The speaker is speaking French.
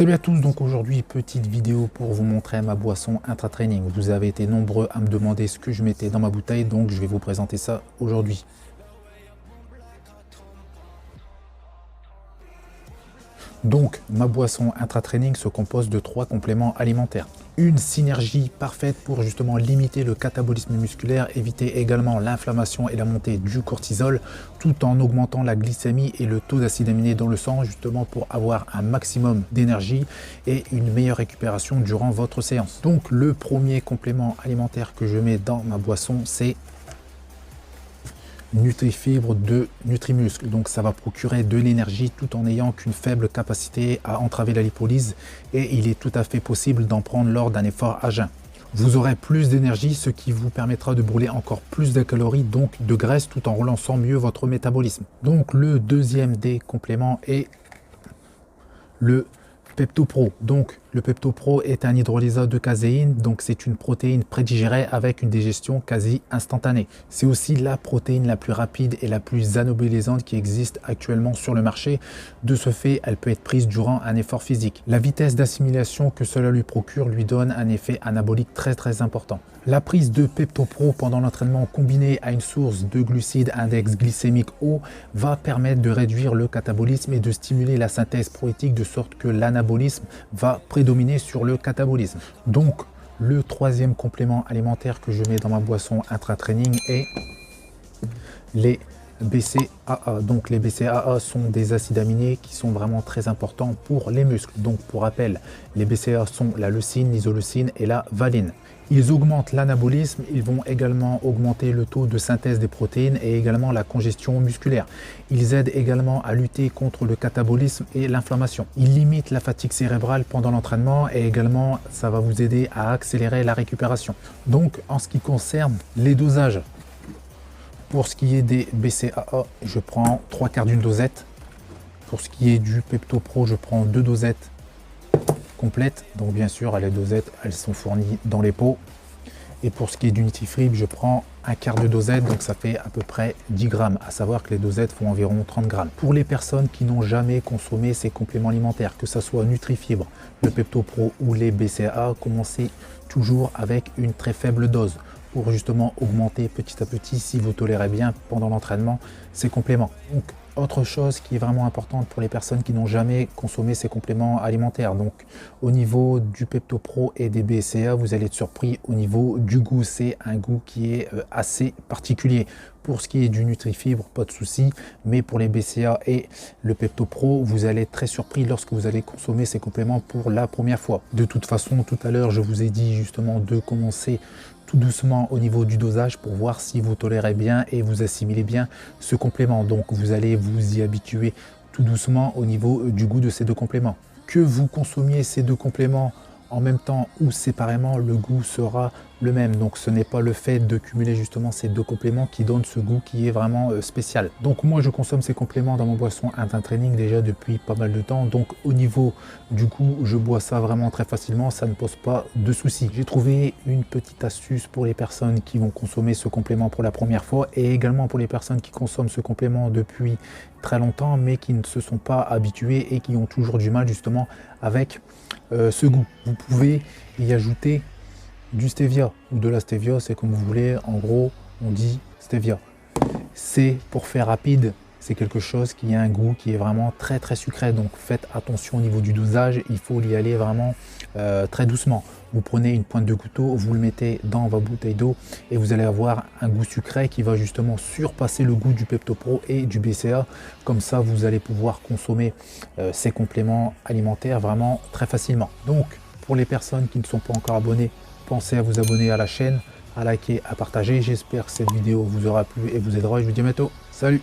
Salut à tous, donc aujourd'hui petite vidéo pour vous montrer ma boisson intra-training. Vous avez été nombreux à me demander ce que je mettais dans ma bouteille, donc je vais vous présenter ça aujourd'hui. Donc ma boisson intra-training se compose de 3 compléments alimentaires. Une synergie parfaite pour justement limiter le catabolisme musculaire, éviter également l'inflammation et la montée du cortisol, tout en augmentant la glycémie et le taux d'acide aminé dans le sang, justement pour avoir un maximum d'énergie et une meilleure récupération durant votre séance. Donc le premier complément alimentaire que je mets dans ma boisson, c'est Nutrifibre de Nutrimuscle. Donc ça va procurer de l'énergie tout en n'ayant qu'une faible capacité à entraver la lipolyse, et il est tout à fait possible d'en prendre lors d'un effort à jeun. Vous aurez plus d'énergie, ce qui vous permettra de brûler encore plus de calories, donc de graisse, tout en relançant mieux votre métabolisme. Donc le deuxième des compléments est le PeptoPro. Donc le PeptoPro est un hydrolysat de caséine, donc c'est une protéine prédigérée avec une digestion quasi instantanée. C'est aussi la protéine la plus rapide et la plus anabolisante qui existe actuellement sur le marché. De ce fait, elle peut être prise durant un effort physique. La vitesse d'assimilation que cela lui procure lui donne un effet anabolique très important. La prise de PeptoPro pendant l'entraînement combinée à une source de glucides index glycémique haut va permettre de réduire le catabolisme et de stimuler la synthèse protéique de sorte que l'anabolisme va prédominer sur le catabolisme. Donc le troisième complément alimentaire que je mets dans ma boisson intra-training est les BCAA. Donc les BCAA sont des acides aminés qui sont vraiment très importants pour les muscles. Donc pour rappel, les BCAA sont la leucine, l'isoleucine et la valine. Ils augmentent l'anabolisme, ils vont également augmenter le taux de synthèse des protéines et également la congestion musculaire. Ils aident également à lutter contre le catabolisme et l'inflammation. Ils limitent la fatigue cérébrale pendant l'entraînement et également ça va vous aider à accélérer la récupération. Donc en ce qui concerne les dosages, pour ce qui est des BCAA, je prends 3/4 d'une dosette. Pour ce qui est du PeptoPro, je prends 2 dosettes complètes. Donc bien sûr, les dosettes, elles sont fournies dans les pots. Et pour ce qui est du Nutrifibre, je prends 1/4 de dosette, donc ça fait à peu près 10 grammes. À savoir que les dosettes font environ 30 grammes. Pour les personnes qui n'ont jamais consommé ces compléments alimentaires, que ce soit Nutrifibre, le PeptoPro ou les BCAA, commencez toujours avec une très faible dose, pour justement augmenter petit à petit, si vous tolérez bien pendant l'entraînement, ces compléments. Donc autre chose qui est vraiment importante pour les personnes qui n'ont jamais consommé ces compléments alimentaires, donc au niveau du PeptoPro et des BCAA, vous allez être surpris au niveau du goût. C'est un goût qui est assez particulier. Pour ce qui est du Nutrifibre, pas de souci, mais pour les BCAA et le PeptoPro, vous allez être très surpris lorsque vous allez consommer ces compléments pour la première fois. De toute façon, tout à l'heure, je vous ai dit justement de commencer tout doucement au niveau du dosage pour voir si vous tolérez bien et vous assimilez bien ce complément. Donc vous allez vous y habituer tout doucement au niveau du goût de ces deux compléments. Que vous consommiez ces deux compléments en même temps ou séparément, le goût sera le même. Donc ce n'est pas le fait de cumuler justement ces deux compléments qui donne ce goût qui est vraiment spécial. Donc moi je consomme ces compléments dans mon boisson intra-training déjà depuis pas mal de temps. Donc au niveau du goût, je bois ça vraiment très facilement, ça ne pose pas de soucis. J'ai trouvé une petite astuce pour les personnes qui vont consommer ce complément pour la première fois, et également pour les personnes qui consomment ce complément depuis très longtemps mais qui ne se sont pas habitués et qui ont toujours du mal justement avec ce goût. Vous pouvez y ajouter du stevia ou de la stevia, c'est comme vous voulez. En gros, on dit stevia. C'est, pour faire rapide, c'est quelque chose qui a un goût qui est vraiment très sucré. Donc faites attention au niveau du dosage, il faut y aller vraiment très doucement. Vous prenez une pointe de couteau, vous le mettez dans votre bouteille d'eau et vous allez avoir un goût sucré qui va justement surpasser le goût du PeptoPro et du BCAA. Comme ça, vous allez pouvoir consommer ces compléments alimentaires vraiment très facilement. Donc pour les personnes qui ne sont pas encore abonnées, pensez à vous abonner à la chaîne, à liker, à partager. J'espère que cette vidéo vous aura plu et vous aidera. Je vous dis à bientôt. Salut!